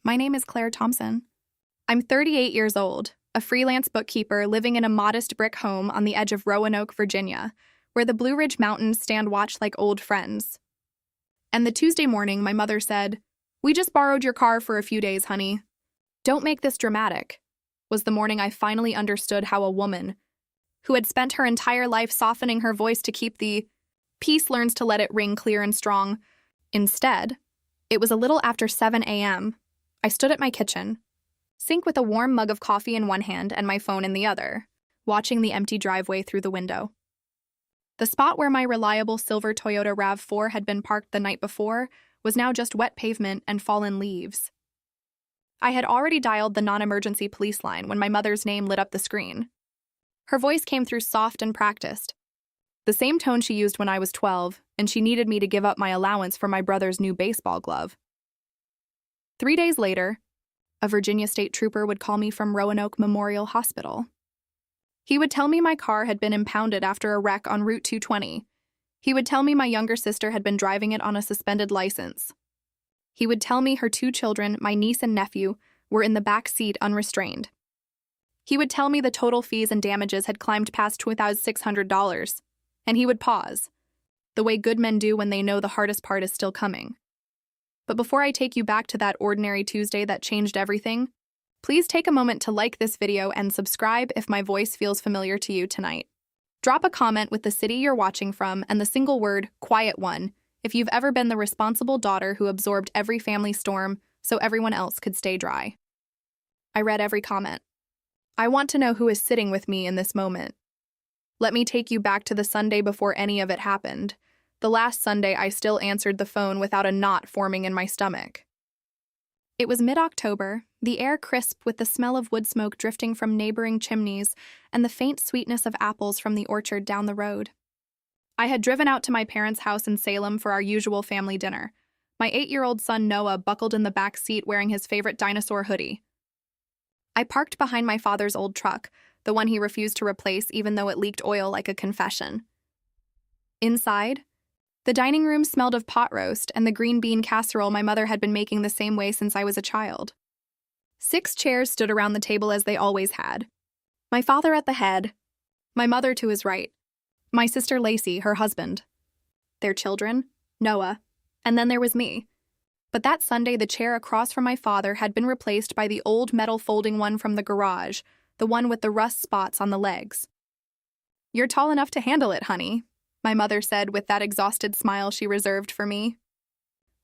My name is Claire Thompson. I'm 38 years old, a freelance bookkeeper living in a modest brick home on the edge of Roanoke, Virginia, where the Blue Ridge Mountains stand watch like old friends. And the Tuesday morning, my mother said, "We just borrowed your car for a few days, honey. Don't make this dramatic," was the morning I finally understood how a woman, who had spent her entire life softening her voice to keep the peace, learns to let it ring clear and strong. Instead, it was a little after 7 a.m. I stood at my kitchen sink with a warm mug of coffee in one hand and my phone in the other, watching the empty driveway through the window. The spot where my reliable silver Toyota RAV4 had been parked the night before was now just wet pavement and fallen leaves. I had already dialed the non-emergency police line when my mother's name lit up the screen. Her voice came through soft and practiced, the same tone she used when I was 12, and she needed me to give up my allowance for my brother's new baseball glove. 3 days later, a Virginia state trooper would call me from Roanoke Memorial Hospital. He would tell me my car had been impounded after a wreck on Route 220. He would tell me my younger sister had been driving it on a suspended license. He would tell me her 2 children, my niece and nephew, were in the back seat unrestrained. He would tell me the total fees and damages had climbed past $2,600, and he would pause, the way good men do when they know the hardest part is still coming. But before I take you back to that ordinary Tuesday that changed everything, please take a moment to like this video and subscribe if my voice feels familiar to you tonight. Drop a comment with the city you're watching from and the single word, quiet one, if you've ever been the responsible daughter who absorbed every family storm so everyone else could stay dry. I read every comment. I want to know who is sitting with me in this moment. Let me take you back to the Sunday before any of it happened. The last Sunday I still answered the phone without a knot forming in my stomach. It was mid-October, the air crisp with the smell of wood smoke drifting from neighboring chimneys and the faint sweetness of apples from the orchard down the road. I had driven out to my parents' house in Salem for our usual family dinner. My 8-year-old son Noah buckled in the back seat wearing his favorite dinosaur hoodie. I parked behind my father's old truck, the one he refused to replace even though it leaked oil like a confession. Inside, the dining room smelled of pot roast and the green bean casserole my mother had been making the same way since I was a child. 6 chairs stood around the table as they always had. My father at the head, my mother to his right, my sister Lacey, her husband, their children, Noah, and then there was me. But that Sunday, the chair across from my father had been replaced by the old metal folding one from the garage, the one with the rust spots on the legs. "You're tall enough to handle it, honey," my mother said with that exhausted smile she reserved for me.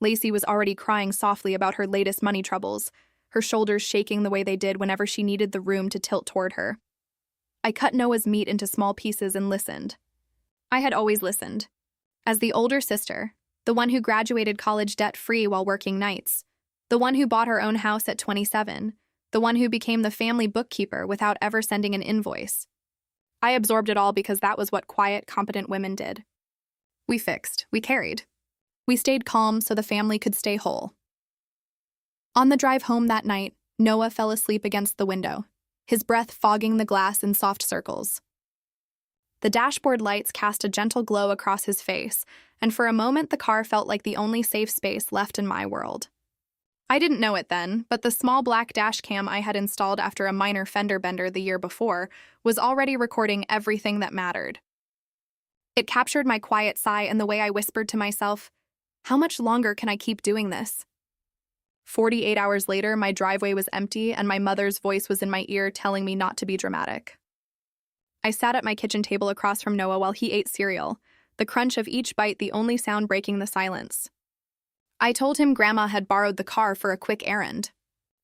Lacey was already crying softly about her latest money troubles, her shoulders shaking the way they did whenever she needed the room to tilt toward her. I cut Noah's meat into small pieces and listened. I had always listened. As the older sister, the one who graduated college debt-free while working nights, the one who bought her own house at 27, the one who became the family bookkeeper without ever sending an invoice. I absorbed it all because that was what quiet, competent women did. We fixed. We carried. We stayed calm so the family could stay whole. On the drive home that night, Noah fell asleep against the window, his breath fogging the glass in soft circles. The dashboard lights cast a gentle glow across his face, and for a moment the car felt like the only safe space left in my world. I didn't know it then, but the small black dash cam I had installed after a minor fender bender the year before was already recording everything that mattered. It captured my quiet sigh and the way I whispered to myself, "How much longer can I keep doing this?" 48 hours later, my driveway was empty and my mother's voice was in my ear telling me not to be dramatic. I sat at my kitchen table across from Noah while he ate cereal, the crunch of each bite the only sound breaking the silence. I told him Grandma had borrowed the car for a quick errand.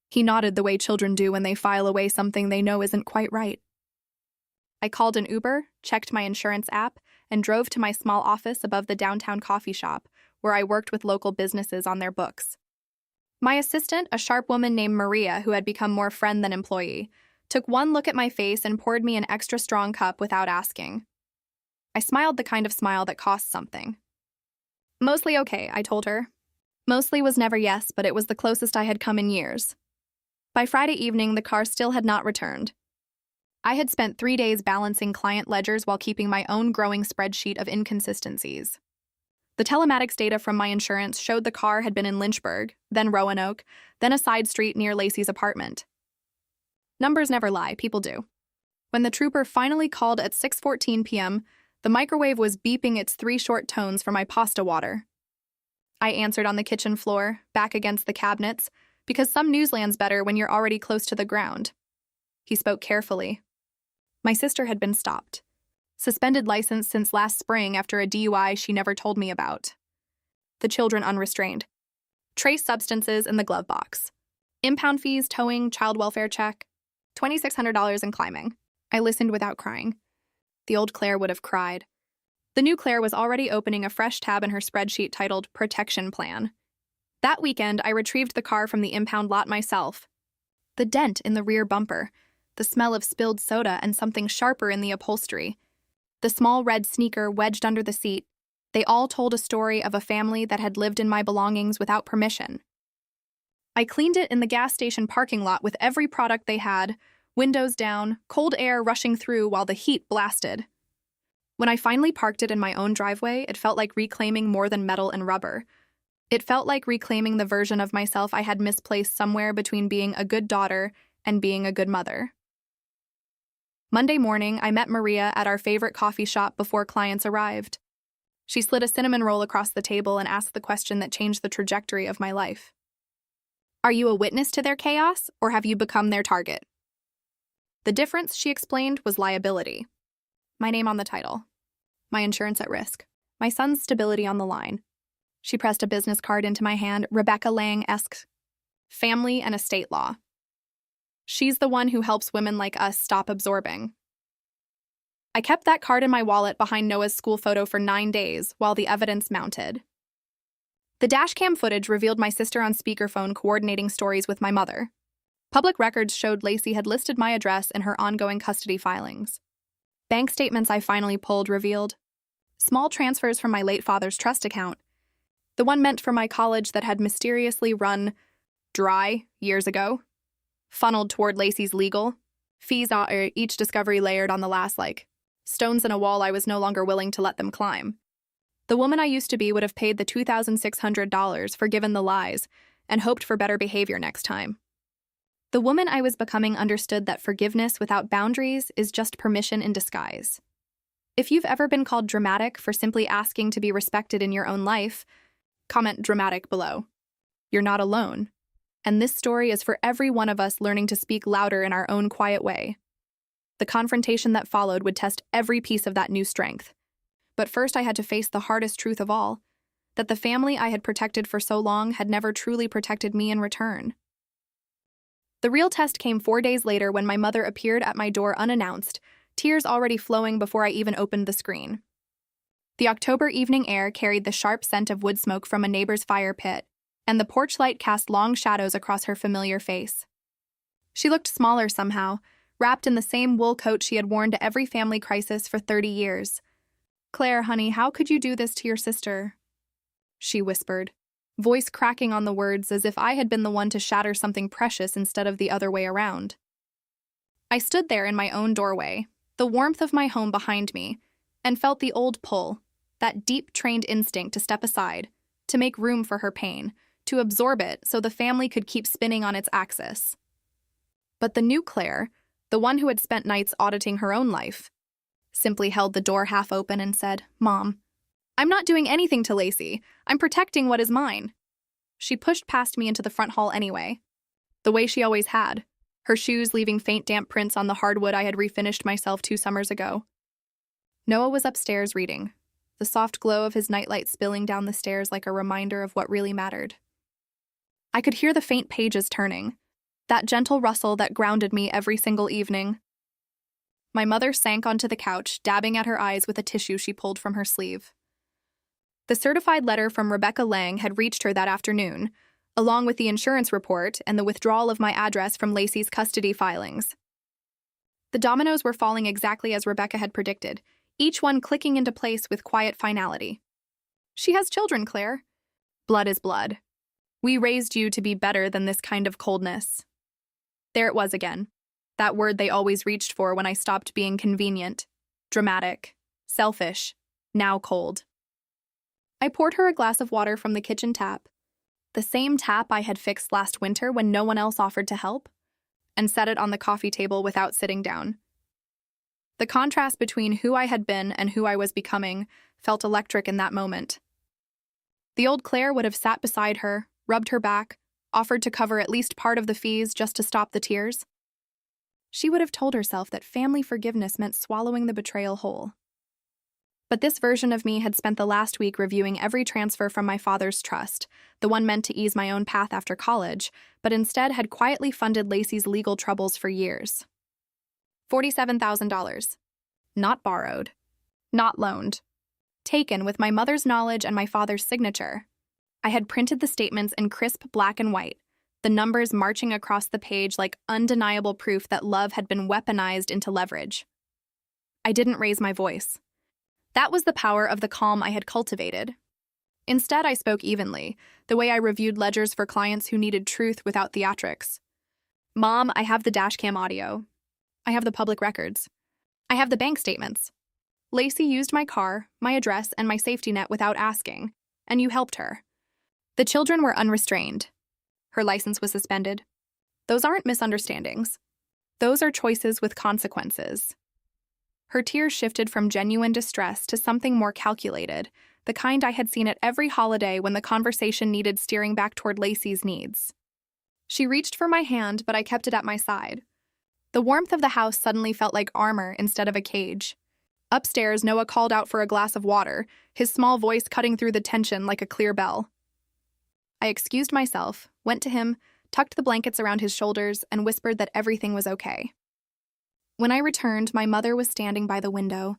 He nodded the way children do when they file away something they know isn't quite right. I called an Uber, checked my insurance app, and drove to my small office above the downtown coffee shop, where I worked with local businesses on their books. My assistant, a sharp woman named Maria who had become more friend than employee, took one look at my face and poured me an extra strong cup without asking. I smiled the kind of smile that costs something. "Mostly okay," I told her. Mostly was never yes, but it was the closest I had come in years. By Friday evening, the car still had not returned. I had spent 3 days balancing client ledgers while keeping my own growing spreadsheet of inconsistencies. The telematics data from my insurance showed the car had been in Lynchburg, then Roanoke, then a side street near Lacey's apartment. Numbers never lie, people do. When the trooper finally called at 6:14 p.m., the microwave was beeping its 3 short tones for my pasta water. I answered on the kitchen floor, back against the cabinets, because some news lands better when you're already close to the ground. He spoke carefully. My sister had been stopped. Suspended license since last spring after a DUI she never told me about. The children unrestrained. Trace substances in the glove box. Impound fees, towing, child welfare check. $2,600 in climbing. I listened without crying. The old Claire would have cried. The new Claire was already opening a fresh tab in her spreadsheet titled Protection Plan. That weekend, I retrieved the car from the impound lot myself. The dent in the rear bumper, the smell of spilled soda and something sharper in the upholstery, the small red sneaker wedged under the seat, they all told a story of a family that had lived in my belongings without permission. I cleaned it in the gas station parking lot with every product they had, windows down, cold air rushing through while the heat blasted. When I finally parked it in my own driveway, it felt like reclaiming more than metal and rubber. It felt like reclaiming the version of myself I had misplaced somewhere between being a good daughter and being a good mother. Monday morning, I met Maria at our favorite coffee shop before clients arrived. She slid a cinnamon roll across the table and asked the question that changed the trajectory of my life. Are you a witness to their chaos, or have you become their target? The difference, she explained, was liability. My name on the title. My insurance at risk. My son's stability on the line. She pressed a business card into my hand, Rebecca Lang-esque. Family and estate law. She's the one who helps women like us stop absorbing. I kept that card in my wallet behind Noah's school photo for 9 days while the evidence mounted. The dashcam footage revealed my sister on speakerphone coordinating stories with my mother. Public records showed Lacey had listed my address in her ongoing custody filings. Bank statements I finally pulled revealed small transfers from my late father's trust account, the one meant for my college that had mysteriously run dry years ago, funneled toward Lacey's legal, fees are each discovery layered on the last like stones in a wall I was no longer willing to let them climb. The woman I used to be would have paid the $2,600 forgiven the lies and hoped for better behavior next time. The woman I was becoming understood that forgiveness without boundaries is just permission in disguise. If you've ever been called dramatic for simply asking to be respected in your own life, comment dramatic below. You're not alone. And this story is for every one of us learning to speak louder in our own quiet way. The confrontation that followed would test every piece of that new strength. But first I had to face the hardest truth of all, that the family I had protected for so long had never truly protected me in return. The real test came 4 days later when my mother appeared at my door unannounced, tears already flowing before I even opened the screen. The October evening air carried the sharp scent of wood smoke from a neighbor's fire pit, and the porch light cast long shadows across her familiar face. She looked smaller somehow, wrapped in the same wool coat she had worn to every family crisis for 30 years. "Claire, honey, how could you do this to your sister?" she whispered, voice cracking on the words as if I had been the one to shatter something precious instead of the other way around. I stood there in my own doorway, the warmth of my home behind me, and felt the old pull, that deep trained instinct to step aside, to make room for her pain, to absorb it so the family could keep spinning on its axis. But the new Claire, the one who had spent nights auditing her own life, simply held the door half open and said, "Mom, I'm not doing anything to Lacey. I'm protecting what is mine." She pushed past me into the front hall anyway, the way she always had, her shoes leaving faint damp prints on the hardwood I had refinished myself 2 summers ago. Noah was upstairs reading, the soft glow of his nightlight spilling down the stairs like a reminder of what really mattered. I could hear the faint pages turning, that gentle rustle that grounded me every single evening. My mother sank onto the couch, dabbing at her eyes with a tissue she pulled from her sleeve. The certified letter from Rebecca Lang had reached her that afternoon, along with the insurance report and the withdrawal of my address from Lacey's custody filings. The dominoes were falling exactly as Rebecca had predicted, each one clicking into place with quiet finality. "She has children, Claire. Blood is blood. We raised you to be better than this kind of coldness." There it was again, that word they always reached for when I stopped being convenient, dramatic, selfish, now cold. I poured her a glass of water from the kitchen tap, the same tap I had fixed last winter when no one else offered to help, and set it on the coffee table without sitting down. The contrast between who I had been and who I was becoming felt electric in that moment. The old Claire would have sat beside her, rubbed her back, offered to cover at least part of the fees just to stop the tears. She would have told herself that family forgiveness meant swallowing the betrayal whole. But this version of me had spent the last week reviewing every transfer from my father's trust, the one meant to ease my own path after college, but instead had quietly funded Lacey's legal troubles for years. $47,000. Not borrowed. Not loaned. Taken with my mother's knowledge and my father's signature. I had printed the statements in crisp black and white, the numbers marching across the page like undeniable proof that love had been weaponized into leverage. I didn't raise my voice. That was the power of the calm I had cultivated. Instead, I spoke evenly, the way I reviewed ledgers for clients who needed truth without theatrics. Mom, I have the dashcam audio. I have the public records. I have the bank statements. Lacey used my car, my address, and my safety net without asking, and you helped her. The children were unrestrained. Her license was suspended. Those aren't misunderstandings. Those are choices with consequences. Her tears shifted from genuine distress to something more calculated, the kind I had seen at every holiday when the conversation needed steering back toward Lacey's needs. She reached for my hand, but I kept it at my side. The warmth of the house suddenly felt like armor instead of a cage. Upstairs, Noah called out for a glass of water, his small voice cutting through the tension like a clear bell. I excused myself, went to him, tucked the blankets around his shoulders, and whispered that everything was okay. When I returned, my mother was standing by the window,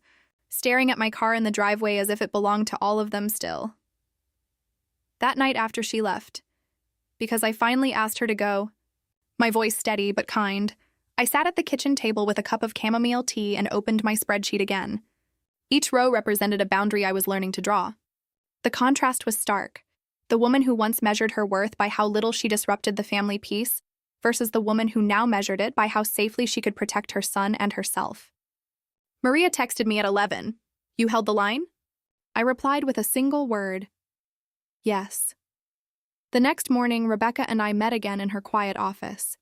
staring at my car in the driveway as if it belonged to all of them still. That night after she left, because I finally asked her to go, my voice steady but kind, I sat at the kitchen table with a cup of chamomile tea and opened my spreadsheet again. Each row represented a boundary I was learning to draw. The contrast was stark. The woman who once measured her worth by how little she disrupted the family peace versus the woman who now measured it by how safely she could protect her son and herself. Maria texted me at 11. You held the line? I replied with a single word. Yes. The next morning, Rebecca and I met again in her quiet office.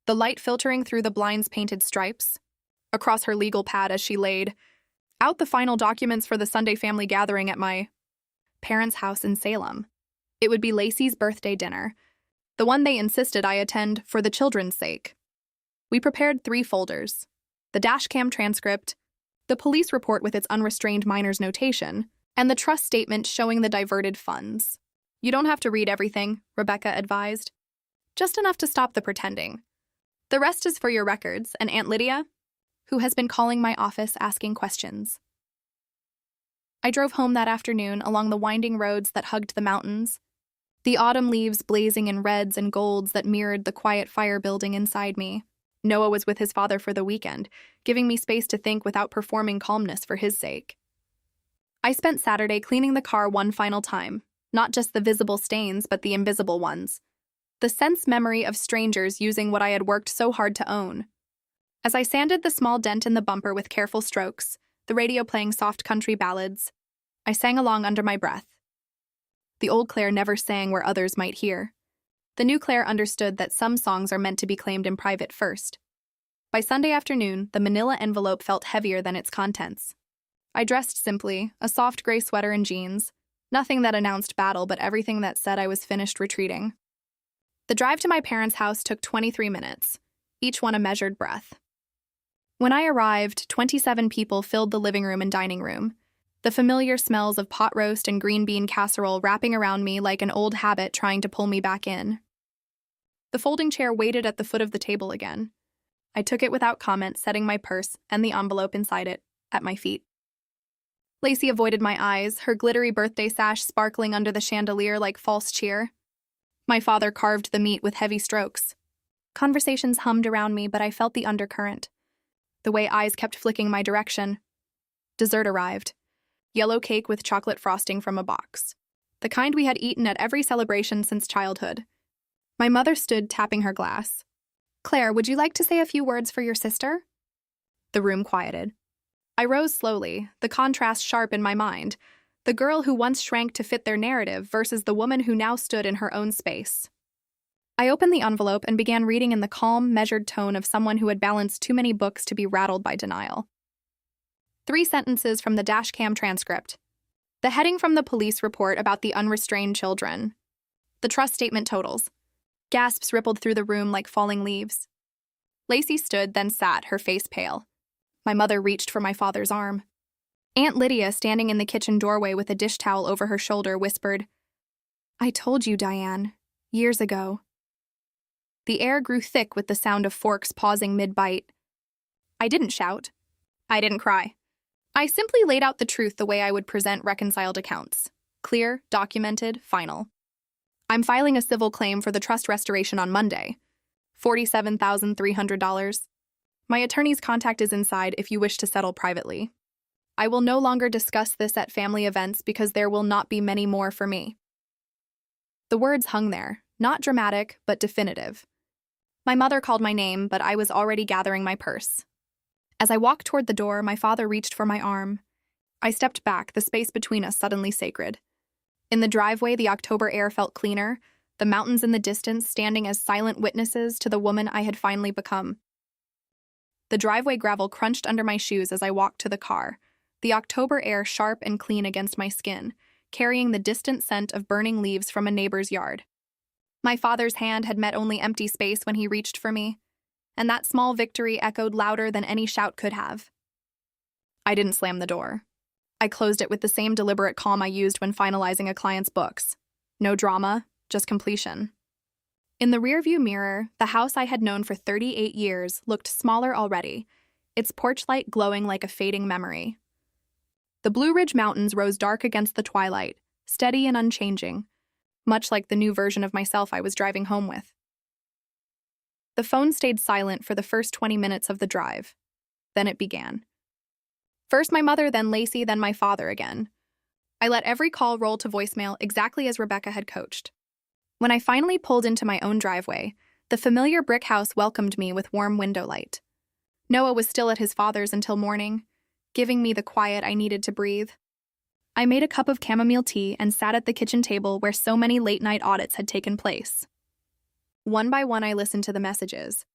The light filtering through the blind's painted stripes, across her legal pad as she laid out the final documents for the Sunday family gathering at my parents' house in Salem. It would be Lacey's birthday dinner, the one they insisted I attend for the children's sake. We prepared 3 folders: the dashcam transcript, the police report with its unrestrained minor's notation, and the trust statement showing the diverted funds. You don't have to read everything, Rebecca advised. Just enough to stop the pretending. The rest is for your records and Aunt Lydia, who has been calling my office asking questions. I drove home that afternoon along the winding roads that hugged the mountains, the autumn leaves blazing in reds and golds that mirrored the quiet fire building inside me. Noah was with his father for the weekend, giving me space to think without performing calmness for his sake. I spent Saturday cleaning the car one final time, not just the visible stains but the invisible ones. The sense memory of strangers using what I had worked so hard to own. As I sanded the small dent in the bumper with careful strokes, the radio playing soft country ballads, I sang along under my breath. The old Claire never sang where others might hear. The new Claire understood that some songs are meant to be claimed in private first. By Sunday afternoon, the manila envelope felt heavier than its contents. I dressed simply, a soft gray sweater and jeans, nothing that announced battle but everything that said I was finished retreating. The drive to my parents' house took 23 minutes, each one a measured breath. When I arrived, 27 people filled the living room and dining room, the familiar smells of pot roast and green bean casserole wrapping around me like an old habit trying to pull me back in. The folding chair waited at the foot of the table again. I took it without comment, setting my purse and the envelope inside it at my feet. Lacey avoided my eyes, her glittery birthday sash sparkling under the chandelier like false cheer. My father carved the meat with heavy strokes. Conversations hummed around me, but I felt the undercurrent. The way eyes kept flicking my direction. Dessert arrived. Yellow cake with chocolate frosting from a box. The kind we had eaten at every celebration since childhood. My mother stood tapping her glass. Claire, would you like to say a few words for your sister? The room quieted. I rose slowly, the contrast sharp in my mind. The girl who once shrank to fit their narrative versus the woman who now stood in her own space. I opened the envelope and began reading in the calm, measured tone of someone who had balanced too many books to be rattled by denial. 3 sentences from the dashcam transcript. The heading from the police report about the unrestrained children. The trust statement totals. Gasps rippled through the room like falling leaves. Lacey stood, then sat, her face pale. My mother reached for my father's arm. Aunt Lydia, standing in the kitchen doorway with a dish towel over her shoulder, whispered, "I told you, Diane, years ago." The air grew thick with the sound of forks pausing mid-bite. I didn't shout. I didn't cry. I simply laid out the truth the way I would present reconciled accounts. Clear, documented, final. I'm filing a civil claim for the trust restoration on Monday. $47,300. My attorney's contact is inside if you wish to settle privately. I will no longer discuss this at family events because there will not be many more for me. The words hung there, not dramatic, but definitive. My mother called my name, but I was already gathering my purse. As I walked toward the door, my father reached for my arm. I stepped back, the space between us suddenly sacred. In the driveway, the October air felt cleaner, the mountains in the distance standing as silent witnesses to the woman I had finally become. The driveway gravel crunched under my shoes as I walked to the car, the October air sharp and clean against my skin, carrying the distant scent of burning leaves from a neighbor's yard. My father's hand had met only empty space when he reached for me, and that small victory echoed louder than any shout could have. I didn't slam the door. I closed it with the same deliberate calm I used when finalizing a client's books. No drama, just completion. In the rearview mirror, the house I had known for 38 years looked smaller already, its porch light glowing like a fading memory. The Blue Ridge Mountains rose dark against the twilight, steady and unchanging, much like the new version of myself I was driving home with. The phone stayed silent for the first 20 minutes of the drive. Then it began. First my mother, then Lacey, then my father again. I let every call roll to voicemail exactly as Rebecca had coached. When I finally pulled into my own driveway, the familiar brick house welcomed me with warm window light. Noah was still at his father's until morning, giving me the quiet I needed to breathe. I made a cup of chamomile tea and sat at the kitchen table where so many late-night audits had taken place. One by one I listened to the messages.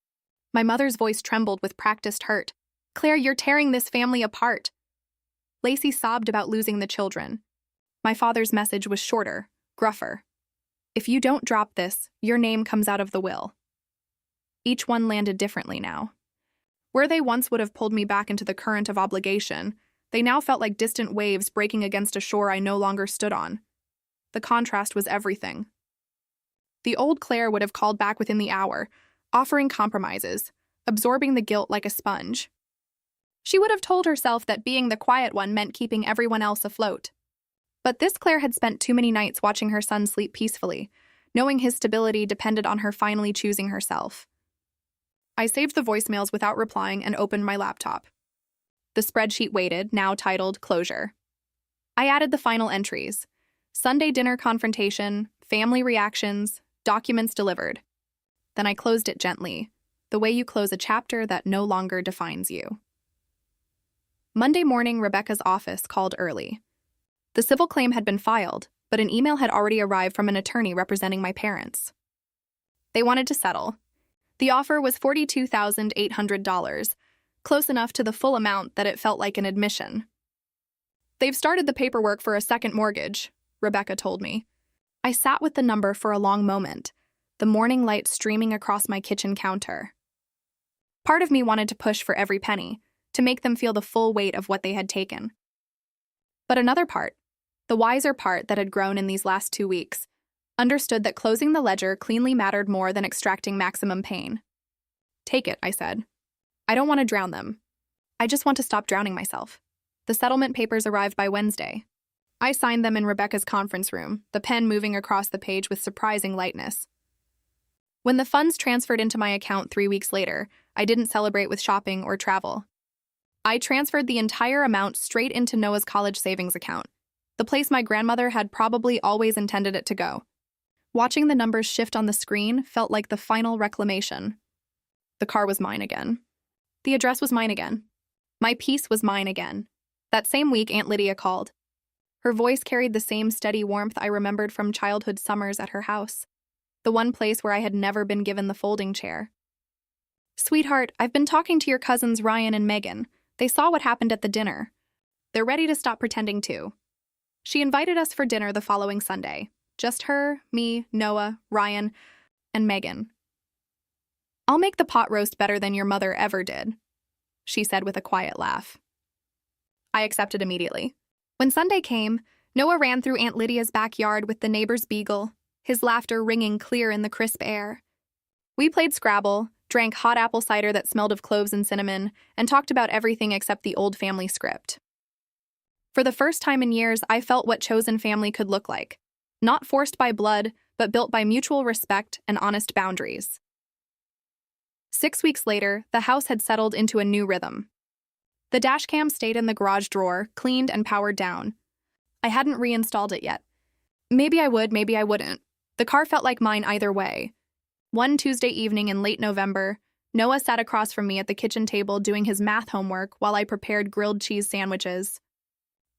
My mother's voice trembled with practiced hurt. "Claire, you're tearing this family apart." Lacey sobbed about losing the children. My father's message was shorter, gruffer. "If you don't drop this, your name comes out of the will." Each one landed differently now. Where they once would have pulled me back into the current of obligation, they now felt like distant waves breaking against a shore I no longer stood on. The contrast was everything. The old Claire would have called back within the hour, offering compromises, absorbing the guilt like a sponge. She would have told herself that being the quiet one meant keeping everyone else afloat. But this Claire had spent too many nights watching her son sleep peacefully, knowing his stability depended on her finally choosing herself. I saved the voicemails without replying and opened my laptop. The spreadsheet waited, now titled Closure. I added the final entries: Sunday dinner confrontation, family reactions, documents delivered. Then I closed it gently, the way you close a chapter that no longer defines you. Monday morning, Rebecca's office called early. The civil claim had been filed, but an email had already arrived from an attorney representing my parents. They wanted to settle. The offer was $42,800, close enough to the full amount that it felt like an admission. "They've started the paperwork for a second mortgage," Rebecca told me. I sat with the number for a long moment, the morning light streaming across my kitchen counter. Part of me wanted to push for every penny, to make them feel the full weight of what they had taken. But another part, the wiser part that had grown in these last 2 weeks, understood that closing the ledger cleanly mattered more than extracting maximum pain. "Take it," I said. "I don't want to drown them. I just want to stop drowning myself." The settlement papers arrived by Wednesday. I signed them in Rebecca's conference room, the pen moving across the page with surprising lightness. When the funds transferred into my account 3 weeks later, I didn't celebrate with shopping or travel. I transferred the entire amount straight into Noah's college savings account, the place my grandmother had probably always intended it to go. Watching the numbers shift on the screen felt like the final reclamation. The car was mine again. The address was mine again. My peace was mine again. That same week, Aunt Lydia called. Her voice carried the same steady warmth I remembered from childhood summers at her house, the one place where I had never been given the folding chair. "Sweetheart, I've been talking to your cousins Ryan and Megan. They saw what happened at the dinner. They're ready to stop pretending too." She invited us for dinner the following Sunday. Just her, me, Noah, Ryan, and Megan. "I'll make the pot roast better than your mother ever did," she said with a quiet laugh. I accepted immediately. When Sunday came, Noah ran through Aunt Lydia's backyard with the neighbor's beagle, his laughter ringing clear in the crisp air. We played Scrabble, drank hot apple cider that smelled of cloves and cinnamon, and talked about everything except the old family script. For the first time in years, I felt what chosen family could look like. Not forced by blood, but built by mutual respect and honest boundaries. 6 weeks later, the house had settled into a new rhythm. The dashcam stayed in the garage drawer, cleaned and powered down. I hadn't reinstalled it yet. Maybe I would, maybe I wouldn't. The car felt like mine either way. One Tuesday evening in late November, Noah sat across from me at the kitchen table doing his math homework while I prepared grilled cheese sandwiches.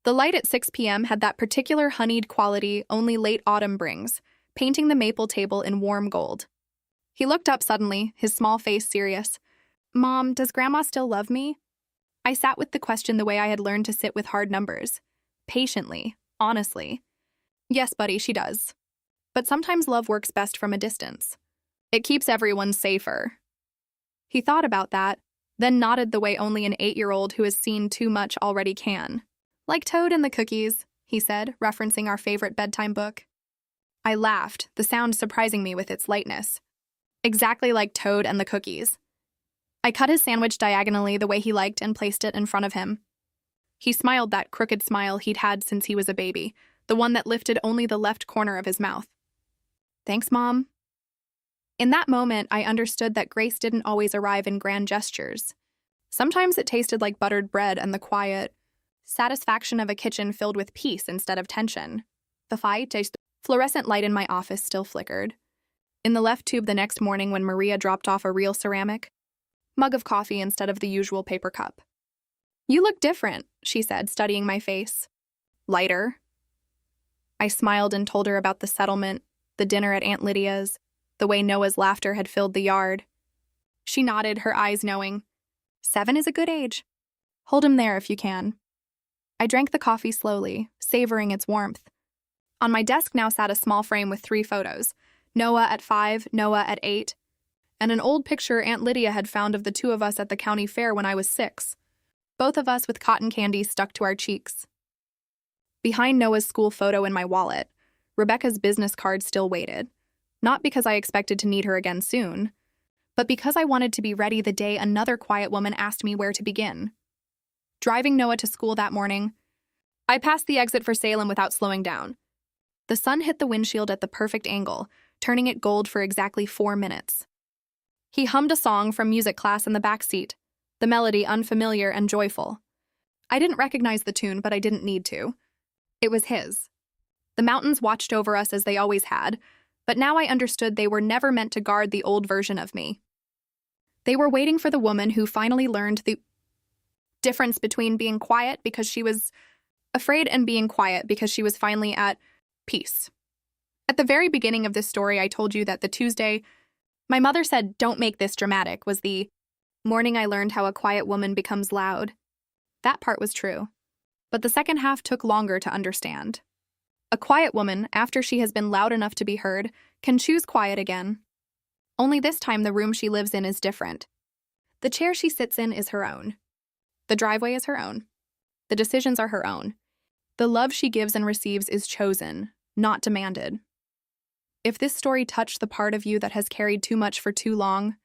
The light at 6 p.m. had that particular honeyed quality only late autumn brings, painting the maple table in warm gold. He looked up suddenly, his small face serious. "Mom, does Grandma still love me?" I sat with the question the way I had learned to sit with hard numbers. Patiently, honestly. "Yes, buddy, she does. But sometimes love works best from a distance. It keeps everyone safer." He thought about that, then nodded the way only an 8-year-old who has seen too much already can. "Like Toad and the Cookies," he said, referencing our favorite bedtime book. I laughed, the sound surprising me with its lightness. Exactly like Toad and the Cookies. I cut his sandwich diagonally the way he liked and placed it in front of him. He smiled that crooked smile he'd had since he was a baby, the one that lifted only the left corner of his mouth. "Thanks, Mom." In that moment, I understood that grace didn't always arrive in grand gestures. Sometimes it tasted like buttered bread and the quiet satisfaction of a kitchen filled with peace instead of tension. The fluorescent light in my office still flickered. In the left tube the next morning when Maria dropped off a real ceramic mug of coffee instead of the usual paper cup. "You look different," she said, studying my face. "Lighter." I smiled and told her about the settlement, the dinner at Aunt Lydia's, the way Noah's laughter had filled the yard. She nodded, her eyes knowing. 7 is a good age. Hold him there if you can. I drank the coffee slowly, savoring its warmth. On my desk now sat a small frame with 3 photos, Noah at 5, Noah at 8, and an old picture Aunt Lydia had found of the 2 of us at the county fair when I was 6, both of us with cotton candy stuck to our cheeks. Behind Noah's school photo in my wallet, Rebecca's business card still waited, not because I expected to need her again soon, but because I wanted to be ready the day another quiet woman asked me where to begin. Driving Noah to school that morning, I passed the exit for Salem without slowing down. The sun hit the windshield at the perfect angle, turning it gold for exactly 4 minutes. He hummed a song from music class in the back seat, the melody unfamiliar and joyful. I didn't recognize the tune, but I didn't need to. It was his. The mountains watched over us as they always had, but now I understood they were never meant to guard the old version of me. They were waiting for the woman who finally learned the difference between being quiet because she was afraid and being quiet because she was finally at peace. At the very beginning of this story, I told you that the Tuesday my mother said, "Don't make this dramatic," was the morning I learned how a quiet woman becomes loud. That part was true. But the second half took longer to understand. A quiet woman, after she has been loud enough to be heard, can choose quiet again. Only this time the room she lives in is different. The chair she sits in is her own. The driveway is her own. The decisions are her own. The love she gives and receives is chosen, not demanded. If this story touched the part of you that has carried too much for too long,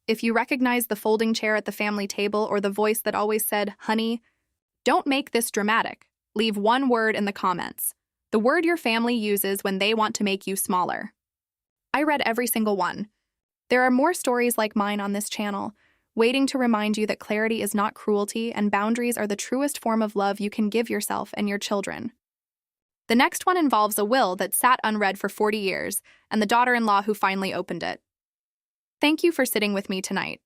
if you recognize the folding chair at the family table or the voice that always said, "Honey, don't make this dramatic," leave one word in the comments. The word your family uses when they want to make you smaller. I read every single one. There are more stories like mine on this channel, waiting to remind you that clarity is not cruelty and boundaries are the truest form of love you can give yourself and your children. The next one involves a will that sat unread for 40 years and the daughter-in-law who finally opened it. Thank you for sitting with me tonight.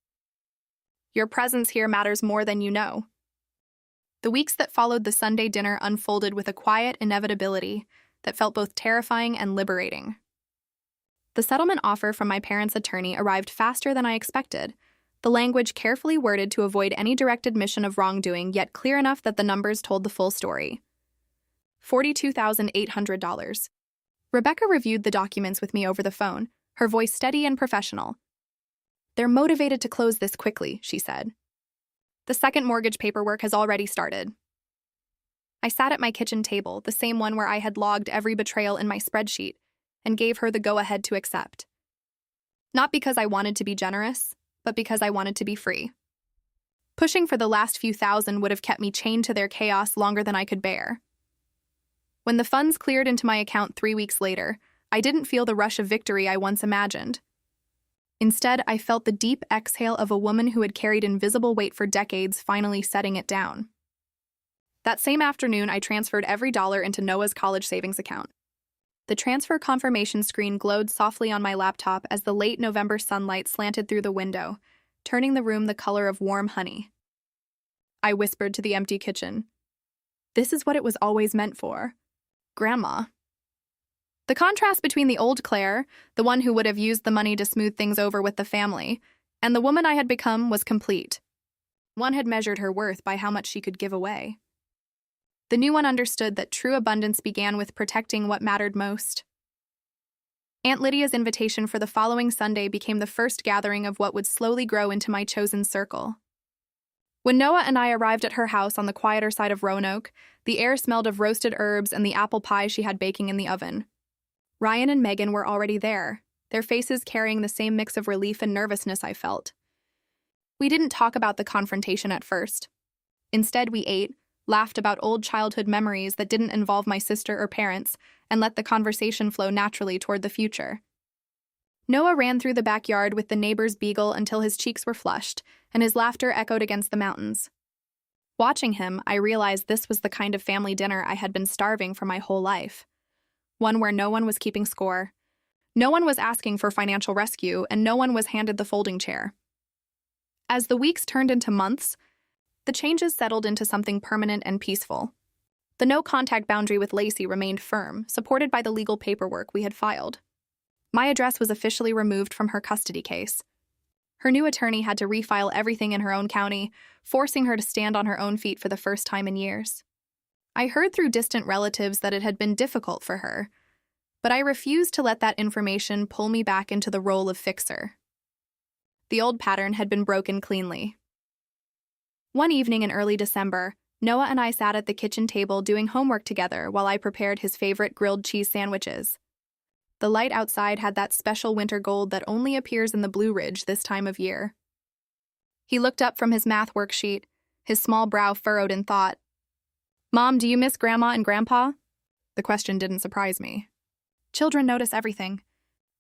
Your presence here matters more than you know. The weeks that followed the Sunday dinner unfolded with a quiet inevitability that felt both terrifying and liberating. The settlement offer from my parents' attorney arrived faster than I expected, the language carefully worded to avoid any direct admission of wrongdoing, yet clear enough that the numbers told the full story. $42,800. Rebecca reviewed the documents with me over the phone, her voice steady and professional. "They're motivated to close this quickly," she said. "The second mortgage paperwork has already started." I sat at my kitchen table, the same one where I had logged every betrayal in my spreadsheet, and gave her the go-ahead to accept. Not because I wanted to be generous, but because I wanted to be free. Pushing for the last few thousand would have kept me chained to their chaos longer than I could bear. When the funds cleared into my account 3 weeks later, I didn't feel the rush of victory I once imagined. Instead, I felt the deep exhale of a woman who had carried invisible weight for decades finally setting it down. That same afternoon, I transferred every dollar into Noah's college savings account. The transfer confirmation screen glowed softly on my laptop as the late November sunlight slanted through the window, turning the room the color of warm honey. I whispered to the empty kitchen. "This is what it was always meant for. Grandma." The contrast between the old Claire, the one who would have used the money to smooth things over with the family, and the woman I had become was complete. One had measured her worth by how much she could give away. The new one understood that true abundance began with protecting what mattered most. Aunt Lydia's invitation for the following Sunday became the first gathering of what would slowly grow into my chosen circle. When Noah and I arrived at her house on the quieter side of Roanoke, the air smelled of roasted herbs and the apple pie she had baking in the oven. Ryan and Megan were already there, their faces carrying the same mix of relief and nervousness I felt. We didn't talk about the confrontation at first. Instead, we ate, laughed about old childhood memories that didn't involve my sister or parents, and let the conversation flow naturally toward the future. Noah ran through the backyard with the neighbor's beagle until his cheeks were flushed, and his laughter echoed against the mountains. Watching him, I realized this was the kind of family dinner I had been starving for my whole life. One where no one was keeping score. No one was asking for financial rescue, and no one was handed the folding chair. As the weeks turned into months, the changes settled into something permanent and peaceful. The no-contact boundary with Lacey remained firm, supported by the legal paperwork we had filed. My address was officially removed from her custody case. Her new attorney had to refile everything in her own county, forcing her to stand on her own feet for the first time in years. I heard through distant relatives that it had been difficult for her, but I refused to let that information pull me back into the role of fixer. The old pattern had been broken cleanly. One evening in early December, Noah and I sat at the kitchen table doing homework together while I prepared his favorite grilled cheese sandwiches. The light outside had that special winter gold that only appears in the Blue Ridge this time of year. He looked up from his math worksheet, his small brow furrowed in thought. "Mom, do you miss Grandma and Grandpa?" The question didn't surprise me. Children notice everything.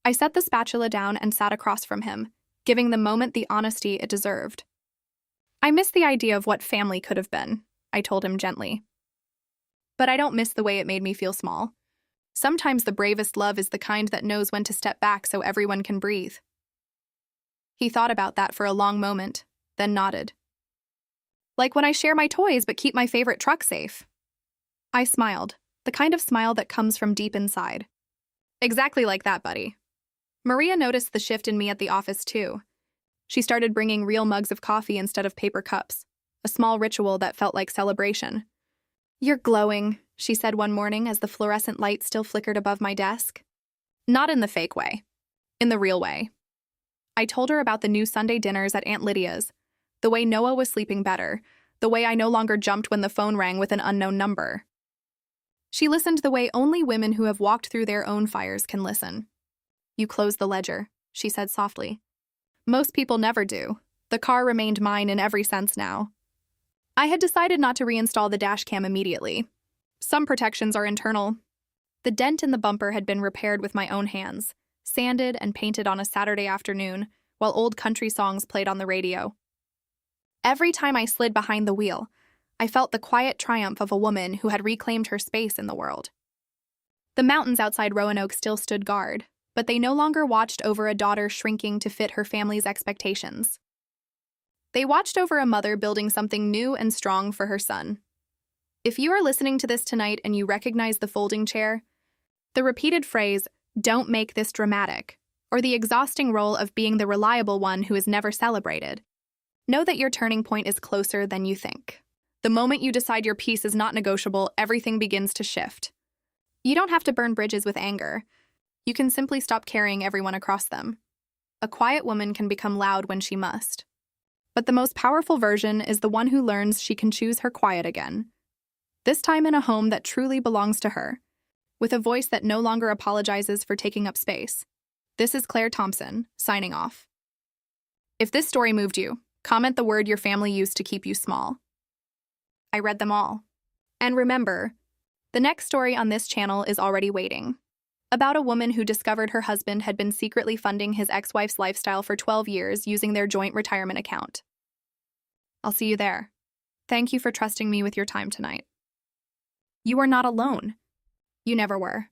I set the spatula down and sat across from him, giving the moment the honesty it deserved. "I miss the idea of what family could have been," I told him gently. "But I don't miss the way it made me feel small. Sometimes the bravest love is the kind that knows when to step back so everyone can breathe." He thought about that for a long moment, then nodded. "Like when I share my toys but keep my favorite truck safe." I smiled, the kind of smile that comes from deep inside. "Exactly like that, buddy." Maria noticed the shift in me at the office, too. She started bringing real mugs of coffee instead of paper cups, a small ritual that felt like celebration. "You're glowing," she said one morning as the fluorescent light still flickered above my desk. Not in the fake way. In the real way. I told her about the new Sunday dinners at Aunt Lydia's, the way Noah was sleeping better, the way I no longer jumped when the phone rang with an unknown number. She listened the way only women who have walked through their own fires can listen. "You closed the ledger," she said softly. "Most people never do. The car remained mine in every sense now." I had decided not to reinstall the dash cam immediately. Some protections are internal. The dent in the bumper had been repaired with my own hands, sanded and painted on a Saturday afternoon, while old country songs played on the radio. Every time I slid behind the wheel, I felt the quiet triumph of a woman who had reclaimed her space in the world. The mountains outside Roanoke still stood guard, but they no longer watched over a daughter shrinking to fit her family's expectations. They watched over a mother building something new and strong for her son. If you are listening to this tonight and you recognize the folding chair, the repeated phrase, "Don't make this dramatic," or the exhausting role of being the reliable one who is never celebrated, know that your turning point is closer than you think. The moment you decide your piece is not negotiable, everything begins to shift. You don't have to burn bridges with anger. You can simply stop carrying everyone across them. A quiet woman can become loud when she must. But the most powerful version is the one who learns she can choose her quiet again. This time in a home that truly belongs to her, with a voice that no longer apologizes for taking up space. This is Claire Thompson, signing off. If this story moved you, comment the word your family used to keep you small. I read them all. And remember, the next story on this channel is already waiting. About a woman who discovered her husband had been secretly funding his ex-wife's lifestyle for 12 years using their joint retirement account. I'll see you there. Thank you for trusting me with your time tonight. You are not alone. You never were.